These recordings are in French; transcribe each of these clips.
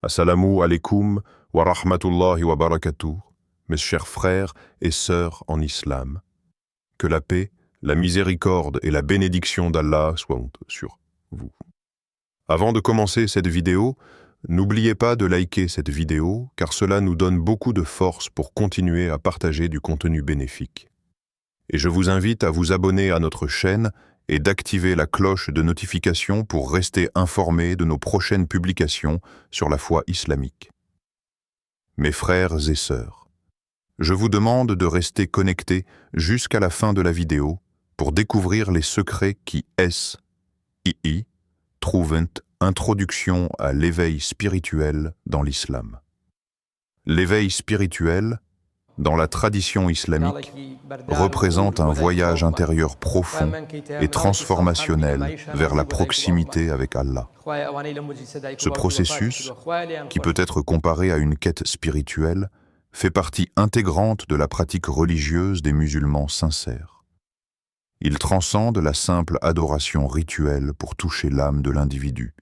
Assalamu alaikum wa rahmatullahi wa barakatuh, mes chers frères et sœurs en islam. Que la paix, la miséricorde et la bénédiction d'Allah soient sur vous. Avant de commencer cette vidéo, n'oubliez pas de liker cette vidéo car cela nous donne beaucoup de force pour continuer à partager du contenu bénéfique. Et je vous invite à vous abonner à notre chaîne et d'activer la cloche de notification pour rester informé de nos prochaines publications sur la foi islamique. Mes frères et sœurs, je vous demande de rester connectés jusqu'à la fin de la vidéo pour découvrir les secrets qui trouvent introduction à l'éveil spirituel dans l'islam. L'éveil spirituel, dans la tradition islamique, représente un voyage intérieur profond et transformationnel vers la proximité avec Allah. Ce processus, qui peut être comparé à une quête spirituelle, fait partie intégrante de la pratique religieuse des musulmans sincères. Il transcende la simple adoration rituelle pour toucher l'âme de l'individu,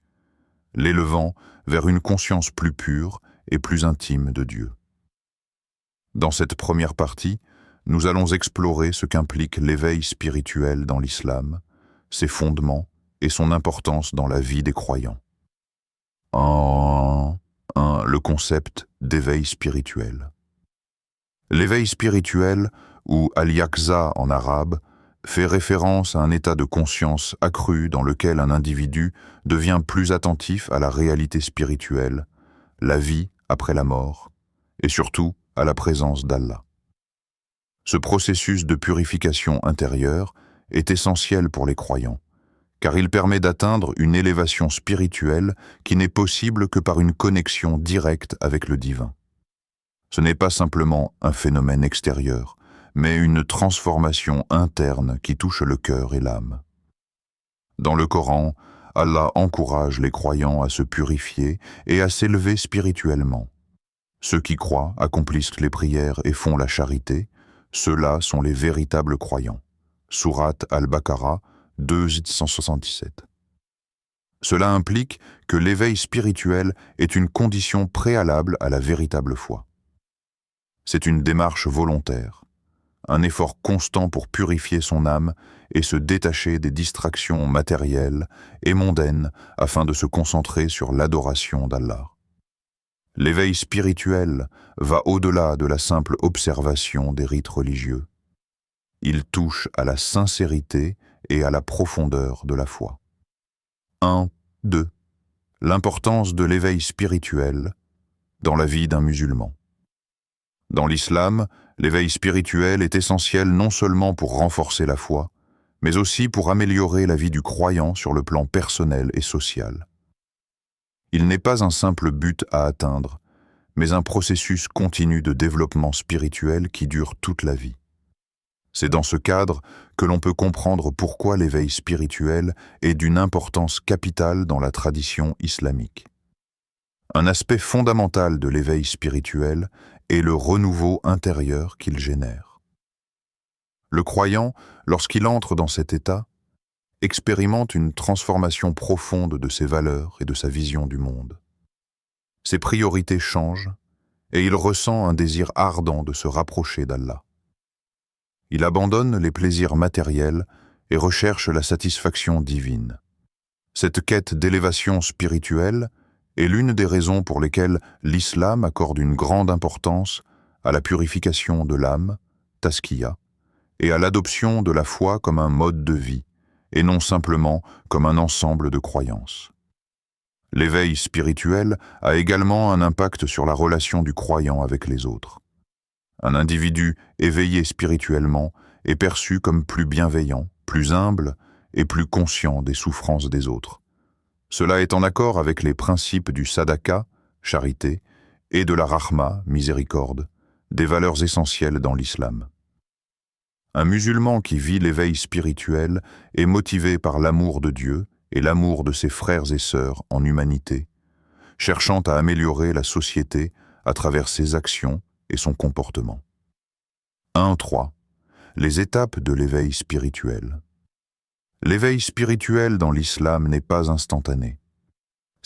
l'élevant vers une conscience plus pure et plus intime de Dieu. Dans cette première partie, nous allons explorer ce qu'implique l'éveil spirituel dans l'islam, ses fondements et son importance dans la vie des croyants. Le concept d'éveil spirituel. L'éveil spirituel, ou al-yaqza en arabe, fait référence à un état de conscience accru dans lequel un individu devient plus attentif à la réalité spirituelle, la vie après la mort, et surtout à la présence d'Allah. Ce processus de purification intérieure est essentiel pour les croyants, car il permet d'atteindre une élévation spirituelle qui n'est possible que par une connexion directe avec le divin. Ce n'est pas simplement un phénomène extérieur, mais une transformation interne qui touche le cœur et l'âme. Dans le Coran, Allah encourage les croyants à se purifier et à s'élever spirituellement. Ceux qui croient accomplissent les prières et font la charité, ceux-là sont les véritables croyants. Sourate Al-Baqarah 2:167. Cela implique que l'éveil spirituel est une condition préalable à la véritable foi. C'est une démarche volontaire, un effort constant pour purifier son âme et se détacher des distractions matérielles et mondaines afin de se concentrer sur l'adoration d'Allah. L'éveil spirituel va au-delà de la simple observation des rites religieux. Il touche à la sincérité et à la profondeur de la foi. 2. L'importance de l'éveil spirituel dans la vie d'un musulman. Dans l'islam, l'éveil spirituel est essentiel non seulement pour renforcer la foi, mais aussi pour améliorer la vie du croyant sur le plan personnel et social. Il n'est pas un simple but à atteindre, mais un processus continu de développement spirituel qui dure toute la vie. C'est dans ce cadre que l'on peut comprendre pourquoi l'éveil spirituel est d'une importance capitale dans la tradition islamique. Un aspect fondamental de l'éveil spirituel est le renouveau intérieur qu'il génère. Le croyant, lorsqu'il entre dans cet état, expérimente une transformation profonde de ses valeurs et de sa vision du monde. Ses priorités changent et il ressent un désir ardent de se rapprocher d'Allah. Il abandonne les plaisirs matériels et recherche la satisfaction divine. Cette quête d'élévation spirituelle est l'une des raisons pour lesquelles l'islam accorde une grande importance à la purification de l'âme, taskiya, et à l'adoption de la foi comme un mode de vie, et non simplement comme un ensemble de croyances. L'éveil spirituel a également un impact sur la relation du croyant avec les autres. Un individu éveillé spirituellement est perçu comme plus bienveillant, plus humble et plus conscient des souffrances des autres. Cela est en accord avec les principes du sadaka, charité, et de la rahma, miséricorde, des valeurs essentielles dans l'islam. Un musulman qui vit l'éveil spirituel est motivé par l'amour de Dieu et l'amour de ses frères et sœurs en humanité, cherchant à améliorer la société à travers ses actions et son comportement. 1.3. Les étapes de l'éveil spirituel. L'éveil spirituel dans l'islam n'est pas instantané.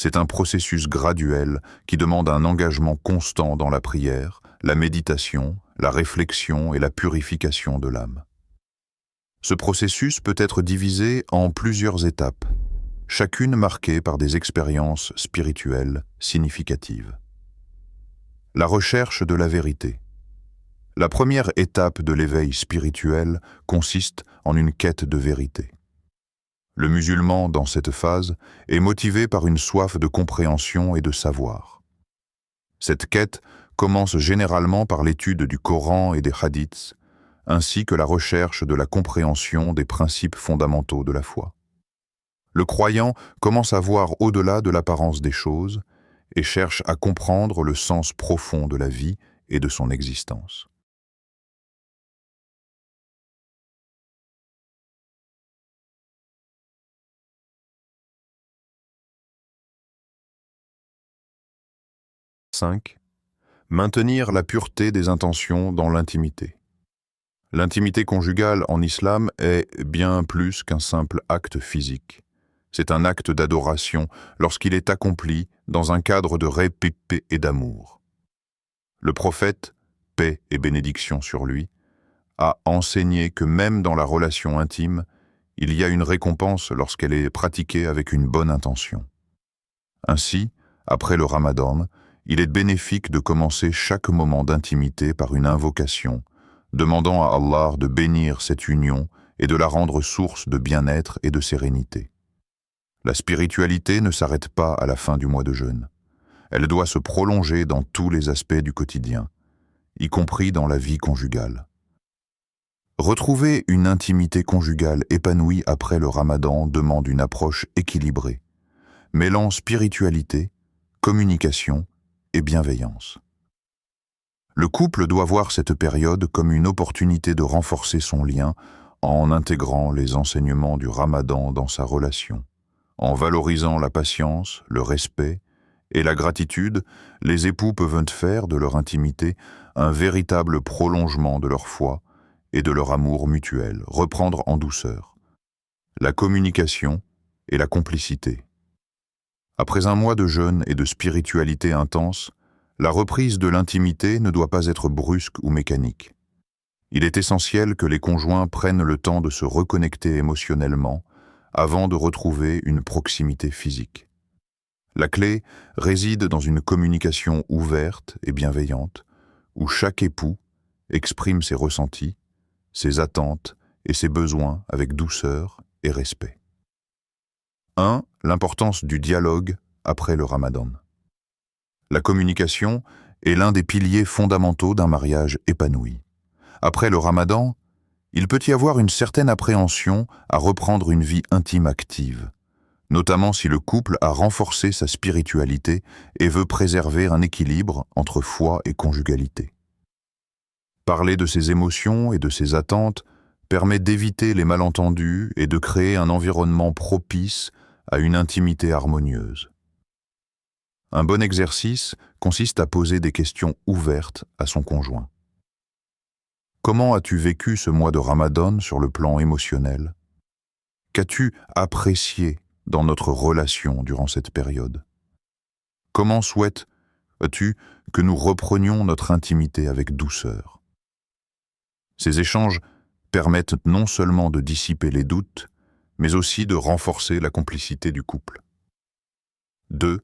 C'est un processus graduel qui demande un engagement constant dans la prière, la méditation, la réflexion et la purification de l'âme. Ce processus peut être divisé en plusieurs étapes, chacune marquée par des expériences spirituelles significatives. La recherche de la vérité. La première étape de l'éveil spirituel consiste en une quête de vérité. Le musulman, dans cette phase, est motivé par une soif de compréhension et de savoir. Cette quête commence généralement par l'étude du Coran et des hadiths, ainsi que la recherche de la compréhension des principes fondamentaux de la foi. Le croyant commence à voir au-delà de l'apparence des choses et cherche à comprendre le sens profond de la vie et de son existence. « 5. Maintenir la pureté des intentions dans l'intimité. L'intimité conjugale en islam est bien plus qu'un simple acte physique. C'est un acte d'adoration lorsqu'il est accompli dans un cadre de respect et d'amour. Le prophète, paix et bénédiction sur lui, a enseigné que même dans la relation intime, il y a une récompense lorsqu'elle est pratiquée avec une bonne intention. Ainsi, après le Ramadan, il est bénéfique de commencer chaque moment d'intimité par une invocation, demandant à Allah de bénir cette union et de la rendre source de bien-être et de sérénité. La spiritualité ne s'arrête pas à la fin du mois de jeûne. Elle doit se prolonger dans tous les aspects du quotidien, y compris dans la vie conjugale. Retrouver une intimité conjugale épanouie après le Ramadan demande une approche équilibrée, mêlant spiritualité, communication et bienveillance. Le couple doit voir cette période comme une opportunité de renforcer son lien en intégrant les enseignements du Ramadan dans sa relation. En valorisant la patience, le respect et la gratitude, les époux peuvent faire de leur intimité un véritable prolongement de leur foi et de leur amour mutuel, reprendre en douceur la communication et la complicité. Après un mois de jeûne et de spiritualité intense, la reprise de l'intimité ne doit pas être brusque ou mécanique. Il est essentiel que les conjoints prennent le temps de se reconnecter émotionnellement avant de retrouver une proximité physique. La clé réside dans une communication ouverte et bienveillante, où chaque époux exprime ses ressentis, ses attentes et ses besoins avec douceur et respect. 1. L'importance du dialogue après le Ramadan. La communication est l'un des piliers fondamentaux d'un mariage épanoui. Après le Ramadan, il peut y avoir une certaine appréhension à reprendre une vie intime active, notamment si le couple a renforcé sa spiritualité et veut préserver un équilibre entre foi et conjugalité. Parler de ses émotions et de ses attentes permet d'éviter les malentendus et de créer un environnement propice à une intimité harmonieuse. Un bon exercice consiste à poser des questions ouvertes à son conjoint. Comment as-tu vécu ce mois de Ramadan sur le plan émotionnel? Qu'as-tu apprécié dans notre relation durant cette période? Comment souhaites-tu que nous reprenions notre intimité avec douceur? Ces échanges permettent non seulement de dissiper les doutes, mais aussi de renforcer la complicité du couple. 2.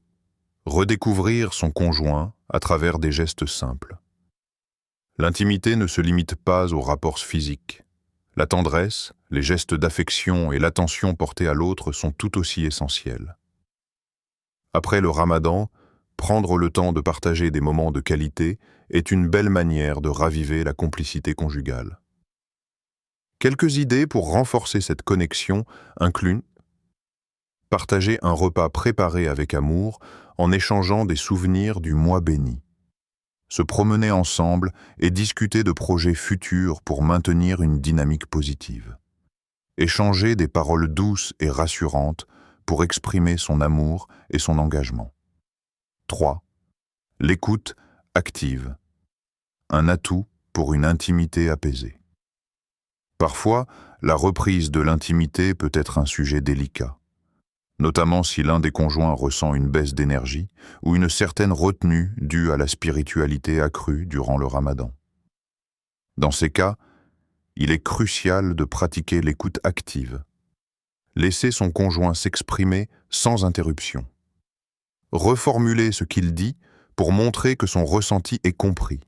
Redécouvrir son conjoint à travers des gestes simples. L'intimité ne se limite pas aux rapports physiques. La tendresse, les gestes d'affection et l'attention portée à l'autre sont tout aussi essentiels. Après le Ramadan, prendre le temps de partager des moments de qualité est une belle manière de raviver la complicité conjugale. Quelques idées pour renforcer cette connexion incluent partager un repas préparé avec amour en échangeant des souvenirs du mois béni. Se promener ensemble et discuter de projets futurs pour maintenir une dynamique positive. Échanger des paroles douces et rassurantes pour exprimer son amour et son engagement. 3. L'écoute active. Un atout pour une intimité apaisée. Parfois, la reprise de l'intimité peut être un sujet délicat. notamment si l'un des conjoints ressent une baisse d'énergie ou une certaine retenue due à la spiritualité accrue durant le Ramadan. Dans ces cas, il est crucial de pratiquer l'écoute active. Laisser son conjoint s'exprimer sans interruption. Reformuler ce qu'il dit pour montrer que son ressenti est compris.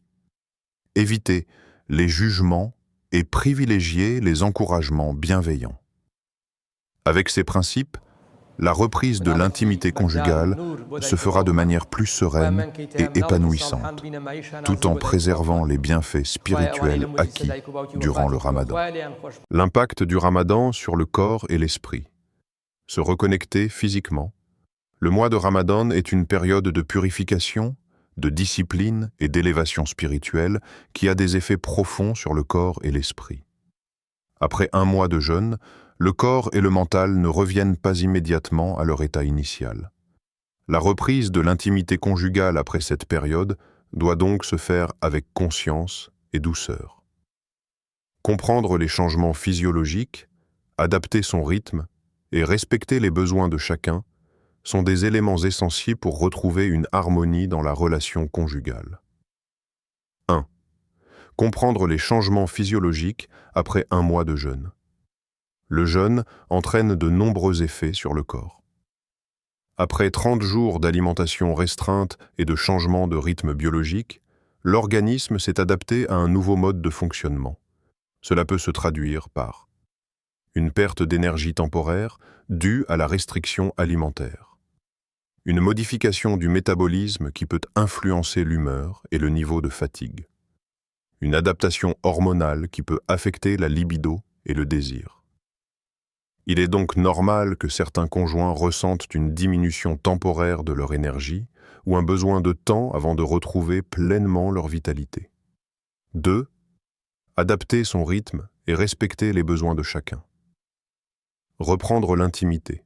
Éviter les jugements et privilégier les encouragements bienveillants. Avec ces principes, la reprise de l'intimité conjugale se fera de manière plus sereine et épanouissante, tout en préservant les bienfaits spirituels acquis durant le Ramadan. L'impact du Ramadan sur le corps et l'esprit. Se reconnecter physiquement. Le mois de Ramadan est une période de purification, de discipline et d'élévation spirituelle qui a des effets profonds sur le corps et l'esprit. Après un mois de jeûne, le corps et le mental ne reviennent pas immédiatement à leur état initial. La reprise de l'intimité conjugale après cette période doit donc se faire avec conscience et douceur. Comprendre les changements physiologiques, adapter son rythme et respecter les besoins de chacun sont des éléments essentiels pour retrouver une harmonie dans la relation conjugale. 1. Comprendre les changements physiologiques après un mois de jeûne. Le jeûne entraîne de nombreux effets sur le corps. Après 30 jours d'alimentation restreinte et de changement de rythme biologique, l'organisme s'est adapté à un nouveau mode de fonctionnement. Cela peut se traduire par une perte d'énergie temporaire due à la restriction alimentaire, une modification du métabolisme qui peut influencer l'humeur et le niveau de fatigue, une adaptation hormonale qui peut affecter la libido et le désir. Il est donc normal que certains conjoints ressentent une diminution temporaire de leur énergie ou un besoin de temps avant de retrouver pleinement leur vitalité. 2. Adapter son rythme et respecter les besoins de chacun. Reprendre l'intimité.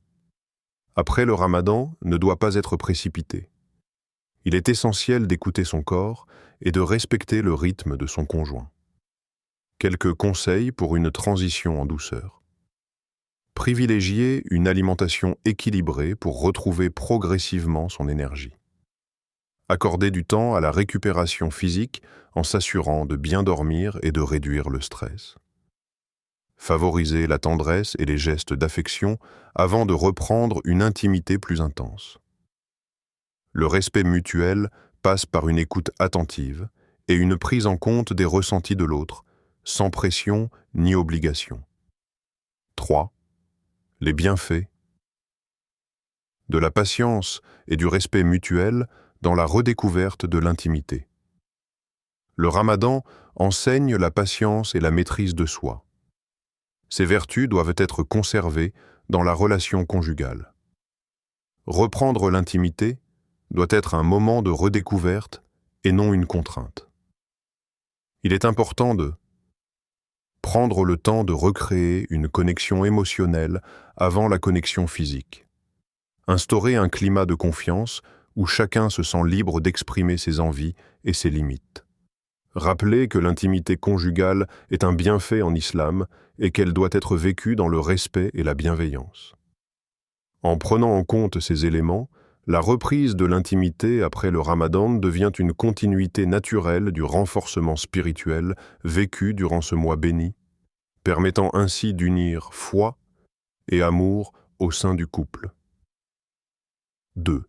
Après le Ramadan, ne doit pas être précipité. Il est essentiel d'écouter son corps et de respecter le rythme de son conjoint. Quelques conseils pour une transition en douceur. Privilégier une alimentation équilibrée pour retrouver progressivement son énergie. Accorder du temps à la récupération physique en s'assurant de bien dormir et de réduire le stress. Favoriser la tendresse et les gestes d'affection avant de reprendre une intimité plus intense. Le respect mutuel passe par une écoute attentive et une prise en compte des ressentis de l'autre, sans pression ni obligation. 3. Les bienfaits de la patience et du respect mutuel dans la redécouverte de l'intimité. Le Ramadan enseigne la patience et la maîtrise de soi. Ces vertus doivent être conservées dans la relation conjugale. Reprendre l'intimité doit être un moment de redécouverte et non une contrainte. Il est important de prendre le temps de recréer une connexion émotionnelle avant la connexion physique. Instaurer un climat de confiance où chacun se sent libre d'exprimer ses envies et ses limites. Rappeler que l'intimité conjugale est un bienfait en islam et qu'elle doit être vécue dans le respect et la bienveillance. En prenant en compte ces éléments, la reprise de l'intimité après le Ramadan devient une continuité naturelle du renforcement spirituel vécu durant ce mois béni, permettant ainsi d'unir foi et amour au sein du couple. 2.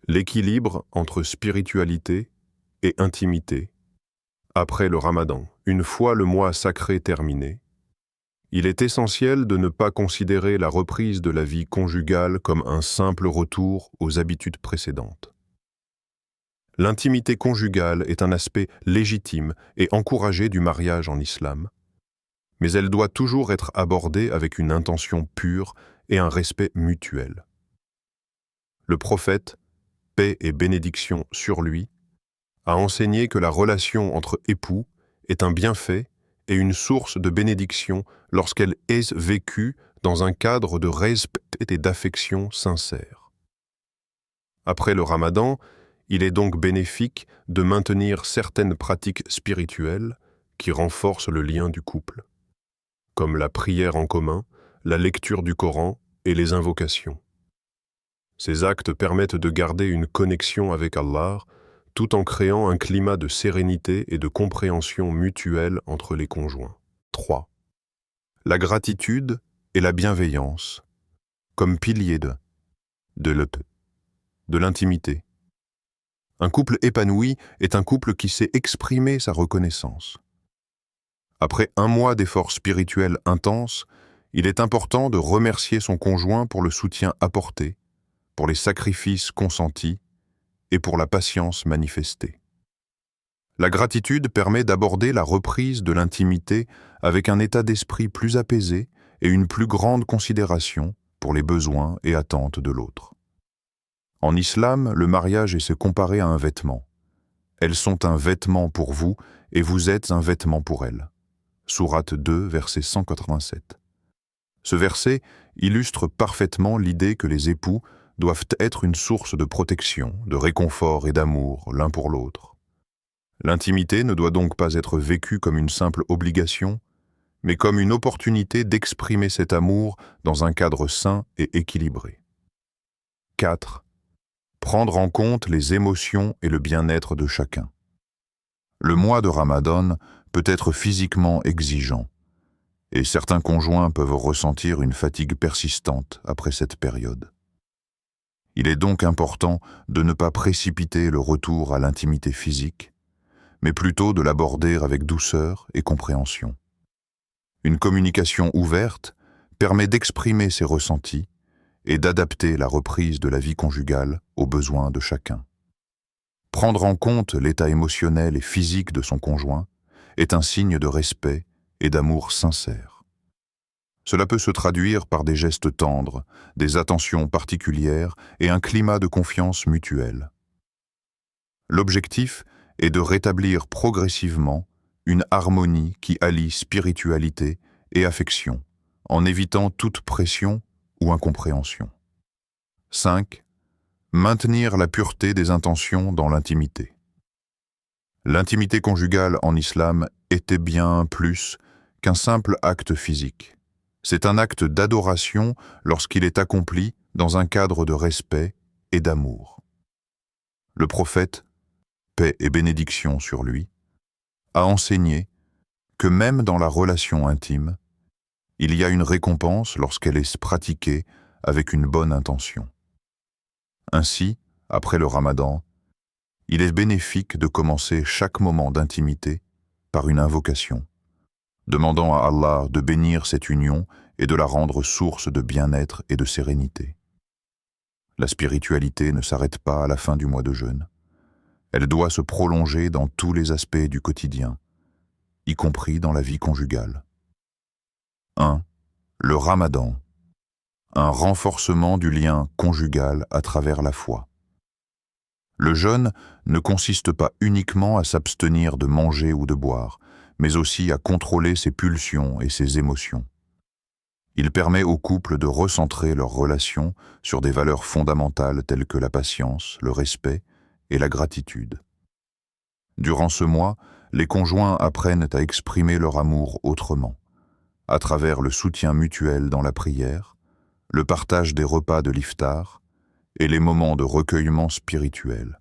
L'équilibre entre spiritualité et intimité. Après le Ramadan, une fois le mois sacré terminé, il est essentiel de ne pas considérer la reprise de la vie conjugale comme un simple retour aux habitudes précédentes. L'intimité conjugale est un aspect légitime et encouragé du mariage en islam, mais elle doit toujours être abordée avec une intention pure et un respect mutuel. Le prophète, paix et bénédiction sur lui, a enseigné que la relation entre époux est un bienfait et une source de bénédiction lorsqu'elle est vécue dans un cadre de respect et d'affection sincère. Après le Ramadan, il est donc bénéfique de maintenir certaines pratiques spirituelles qui renforcent le lien du couple, comme la prière en commun, la lecture du Coran et les invocations. Ces actes permettent de garder une connexion avec Allah, tout en créant un climat de sérénité et de compréhension mutuelle entre les conjoints. 3. La gratitude et la bienveillance, comme piliers de l'intimité. Un couple épanoui est un couple qui sait exprimer sa reconnaissance. Après un mois d'efforts spirituels intenses, il est important de remercier son conjoint pour le soutien apporté, pour les sacrifices consentis et pour la patience manifestée. La gratitude permet d'aborder la reprise de l'intimité avec un état d'esprit plus apaisé et une plus grande considération pour les besoins et attentes de l'autre. En islam, le mariage est se comparer à un vêtement. Elles sont un vêtement pour vous et vous êtes un vêtement pour elles. Sourate 2, verset 187. Ce verset illustre parfaitement l'idée que les époux doivent être une source de protection, de réconfort et d'amour l'un pour l'autre. L'intimité ne doit donc pas être vécue comme une simple obligation, mais comme une opportunité d'exprimer cet amour dans un cadre sain et équilibré. 4. Prendre en compte les émotions et le bien-être de chacun. Le mois de Ramadan peut être physiquement exigeant, et certains conjoints peuvent ressentir une fatigue persistante après cette période. Il est donc important de ne pas précipiter le retour à l'intimité physique, mais plutôt de l'aborder avec douceur et compréhension. Une communication ouverte permet d'exprimer ses ressentis et d'adapter la reprise de la vie conjugale aux besoins de chacun. Prendre en compte l'état émotionnel et physique de son conjoint est un signe de respect et d'amour sincère. Cela peut se traduire par des gestes tendres, des attentions particulières et un climat de confiance mutuelle. L'objectif est de rétablir progressivement une harmonie qui allie spiritualité et affection, en évitant toute pression ou incompréhension. 5. Maintenir la pureté des intentions dans l'intimité. L'intimité conjugale en islam était bien plus qu'un simple acte physique. C'est un acte d'adoration lorsqu'il est accompli dans un cadre de respect et d'amour. Le prophète, paix et bénédiction sur lui, a enseigné que même dans la relation intime, il y a une récompense lorsqu'elle est pratiquée avec une bonne intention. Ainsi, après le Ramadan, il est bénéfique de commencer chaque moment d'intimité par une invocation, demandant à Allah de bénir cette union et de la rendre source de bien-être et de sérénité. La spiritualité ne s'arrête pas à la fin du mois de jeûne. Elle doit se prolonger dans tous les aspects du quotidien, y compris dans la vie conjugale. 1. Le Ramadan. Un renforcement du lien conjugal à travers la foi. Le jeûne ne consiste pas uniquement à s'abstenir de manger ou de boire, mais aussi à contrôler ses pulsions et ses émotions. Il permet aux couples de recentrer leurs relations sur des valeurs fondamentales telles que la patience, le respect et la gratitude. Durant ce mois, les conjoints apprennent à exprimer leur amour autrement, à travers le soutien mutuel dans la prière, le partage des repas de l'iftar et les moments de recueillement spirituel.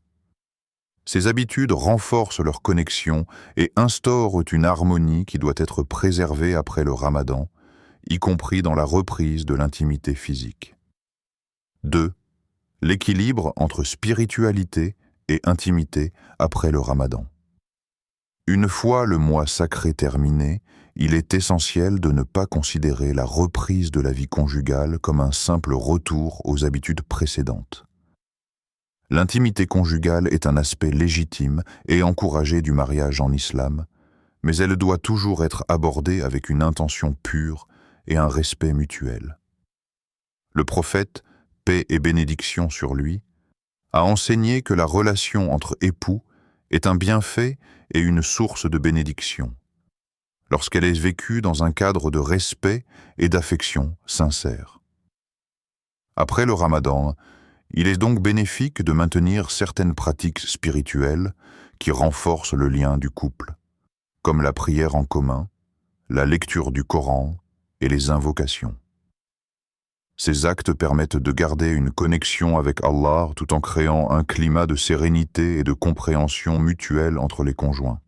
Ces habitudes renforcent leur connexion et instaurent une harmonie qui doit être préservée après le Ramadan, y compris dans la reprise de l'intimité physique. 2. L'équilibre entre spiritualité et intimité après le Ramadan. Une fois le mois sacré terminé, il est essentiel de ne pas considérer la reprise de la vie conjugale comme un simple retour aux habitudes précédentes. L'intimité conjugale est un aspect légitime et encouragé du mariage en islam, mais elle doit toujours être abordée avec une intention pure et un respect mutuel. Le prophète, paix et bénédiction sur lui, a enseigné que la relation entre époux est un bienfait et une source de bénédiction, lorsqu'elle est vécue dans un cadre de respect et d'affection sincère. Après le Ramadan, il est donc bénéfique de maintenir certaines pratiques spirituelles qui renforcent le lien du couple, comme la prière en commun, la lecture du Coran et les invocations. Ces actes permettent de garder une connexion avec Allah tout en créant un climat de sérénité et de compréhension mutuelle entre les conjoints.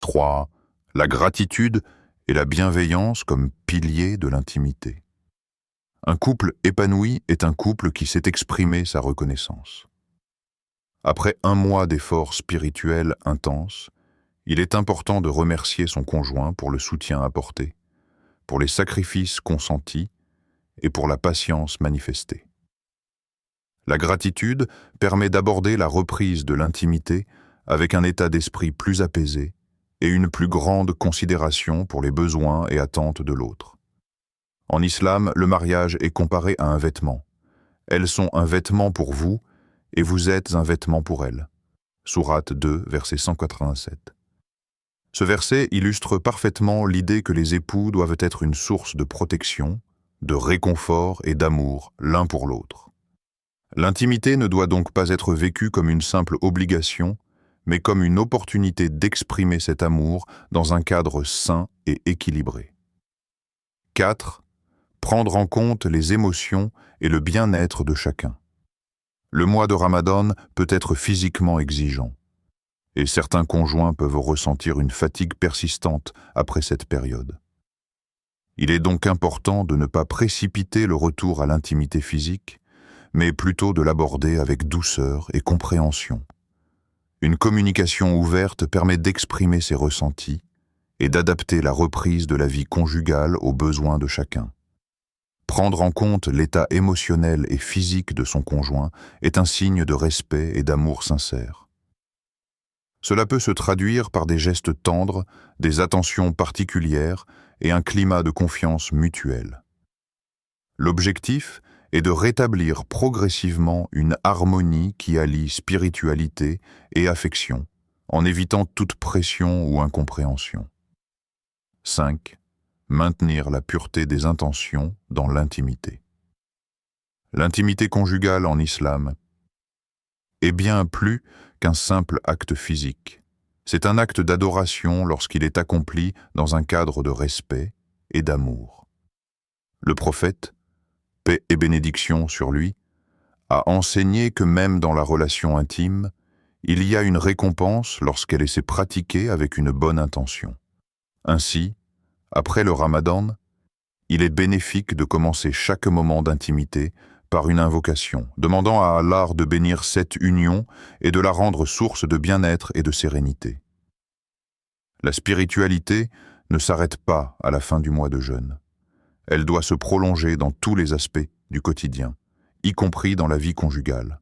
Trois, la gratitude et la bienveillance comme piliers de l'intimité. Un couple épanoui est un couple qui sait exprimer sa reconnaissance. Après un mois d'efforts spirituels intenses, il est important de remercier son conjoint pour le soutien apporté, pour les sacrifices consentis et pour la patience manifestée. La gratitude permet d'aborder la reprise de l'intimité avec un état d'esprit plus apaisé et une plus grande considération pour les besoins et attentes de l'autre. En islam, le mariage est comparé à un vêtement. Elles sont un vêtement pour vous et vous êtes un vêtement pour elles. Sourate 2, verset 187. Ce verset illustre parfaitement l'idée que les époux doivent être une source de protection, de réconfort et d'amour l'un pour l'autre. L'intimité ne doit donc pas être vécue comme une simple obligation, mais comme une opportunité d'exprimer cet amour dans un cadre sain et équilibré. 4. Prendre en compte les émotions et le bien-être de chacun. Le mois de Ramadan peut être physiquement exigeant, et certains conjoints peuvent ressentir une fatigue persistante après cette période. Il est donc important de ne pas précipiter le retour à l'intimité physique, mais plutôt de l'aborder avec douceur et compréhension. Une communication ouverte permet d'exprimer ses ressentis et d'adapter la reprise de la vie conjugale aux besoins de chacun. Prendre en compte l'état émotionnel et physique de son conjoint est un signe de respect et d'amour sincère. Cela peut se traduire par des gestes tendres, des attentions particulières et un climat de confiance mutuelle. L'objectif est de rétablir progressivement une harmonie qui allie spiritualité et affection, en évitant toute pression ou incompréhension. 5. Maintenir la pureté des intentions dans l'intimité. L'intimité conjugale en islam est bien plus qu'un simple acte physique. C'est un acte d'adoration lorsqu'il est accompli dans un cadre de respect et d'amour. Le prophète, paix et bénédiction sur lui, a enseigné que même dans la relation intime, il y a une récompense lorsqu'elle s'est pratiquée avec une bonne intention. Ainsi, après le Ramadan, il est bénéfique de commencer chaque moment d'intimité par une invocation, demandant à Allah de bénir cette union et de la rendre source de bien-être et de sérénité. La spiritualité ne s'arrête pas à la fin du mois de jeûne. Elle doit se prolonger dans tous les aspects du quotidien, y compris dans la vie conjugale.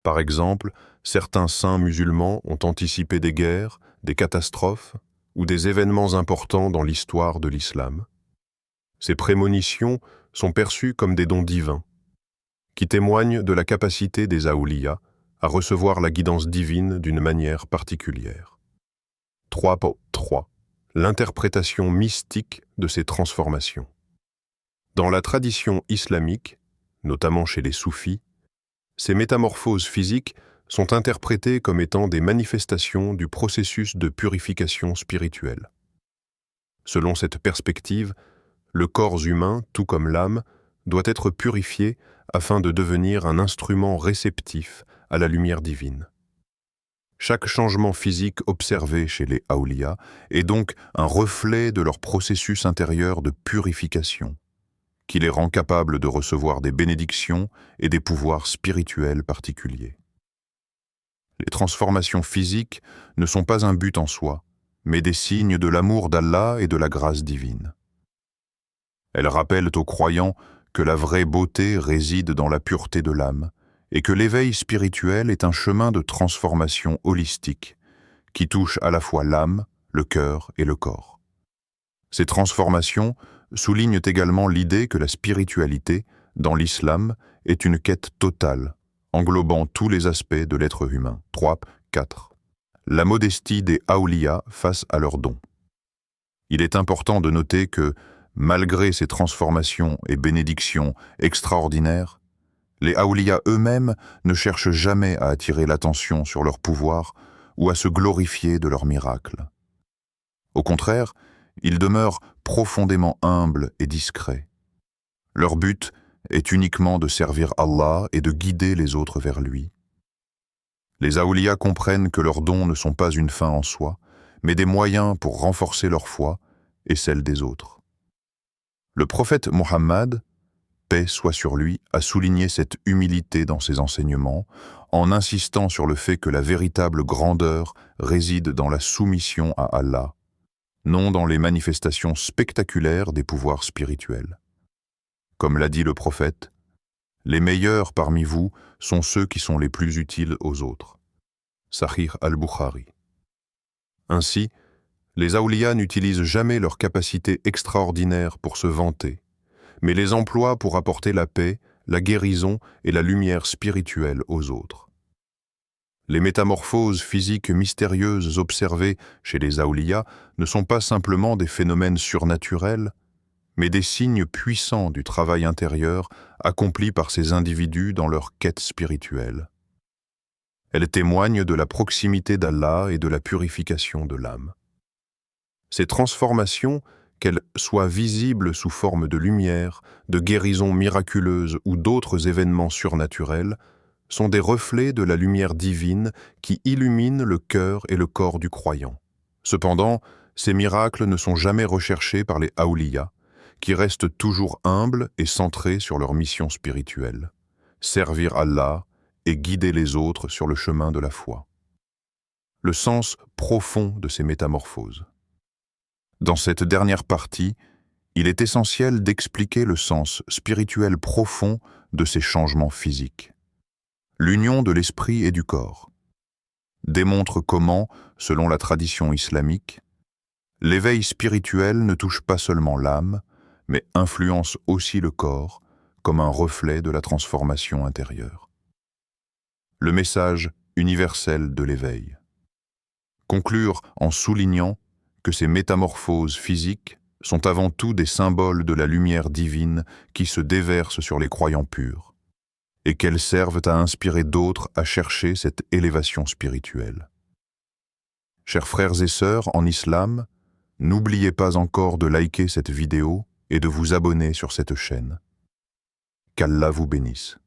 Par exemple, certains saints musulmans ont anticipé des guerres, des catastrophes ou des événements importants dans l'histoire de l'islam. Ces prémonitions sont perçues comme des dons divins, qui témoignent de la capacité des Aouliya à recevoir la guidance divine d'une manière particulière. 3. L'interprétation mystique de ces transformations. Dans la tradition islamique, notamment chez les soufis, ces métamorphoses physiques sont interprétées comme étant des manifestations du processus de purification spirituelle. Selon cette perspective, le corps humain, tout comme l'âme, doit être purifié afin de devenir un instrument réceptif à la lumière divine. Chaque changement physique observé chez les Aouliya est donc un reflet de leur processus intérieur de purification, qui les rend capables de recevoir des bénédictions et des pouvoirs spirituels particuliers. Les transformations physiques ne sont pas un but en soi, mais des signes de l'amour d'Allah et de la grâce divine. Elles rappellent aux croyants que la vraie beauté réside dans la pureté de l'âme et que l'éveil spirituel est un chemin de transformation holistique qui touche à la fois l'âme, le cœur et le corps. Ces transformations soulignent également l'idée que la spiritualité, dans l'islam, est une quête totale, englobant tous les aspects de l'être humain. 3. 4. La modestie des Aouliya face à leurs dons. Il est important de noter que, malgré ces transformations et bénédictions extraordinaires, les Awliya eux-mêmes ne cherchent jamais à attirer l'attention sur leur pouvoir ou à se glorifier de leurs miracles. Au contraire, ils demeurent profondément humbles et discrets. Leur but est uniquement de servir Allah et de guider les autres vers lui. Les Awliya comprennent que leurs dons ne sont pas une fin en soi, mais des moyens pour renforcer leur foi et celle des autres. Le prophète Mohammed, paix soit sur lui, a souligné cette humilité dans ses enseignements, en insistant sur le fait que la véritable grandeur réside dans la soumission à Allah, non dans les manifestations spectaculaires des pouvoirs spirituels. Comme l'a dit le prophète, « Les meilleurs parmi vous sont ceux qui sont les plus utiles aux autres. » Sahih al-Bukhari. Ainsi, les Awliya n'utilisent jamais leurs capacités extraordinaires pour se vanter, mais les emploient pour apporter la paix, la guérison et la lumière spirituelle aux autres. Les métamorphoses physiques mystérieuses observées chez les Awliya ne sont pas simplement des phénomènes surnaturels, mais des signes puissants du travail intérieur accompli par ces individus dans leur quête spirituelle. Elles témoignent de la proximité d'Allah et de la purification de l'âme. Ces transformations, qu'elles soient visibles sous forme de lumière, de guérison miraculeuse ou d'autres événements surnaturels, sont des reflets de la lumière divine qui illumine le cœur et le corps du croyant. Cependant, ces miracles ne sont jamais recherchés par les Awliya, qui restent toujours humbles et centrés sur leur mission spirituelle, servir Allah et guider les autres sur le chemin de la foi. Le sens profond de ces métamorphoses. Dans cette dernière partie, il est essentiel d'expliquer le sens spirituel profond de ces changements physiques. L'union de l'esprit et du corps démontre comment, selon la tradition islamique, l'éveil spirituel ne touche pas seulement l'âme, mais influence aussi le corps comme un reflet de la transformation intérieure. Le message universel de l'éveil. Conclure en soulignant que ces métamorphoses physiques sont avant tout des symboles de la lumière divine qui se déverse sur les croyants purs, et qu'elles servent à inspirer d'autres à chercher cette élévation spirituelle. Chers frères et sœurs en islam, n'oubliez pas encore de liker cette vidéo et de vous abonner sur cette chaîne. Qu'Allah vous bénisse.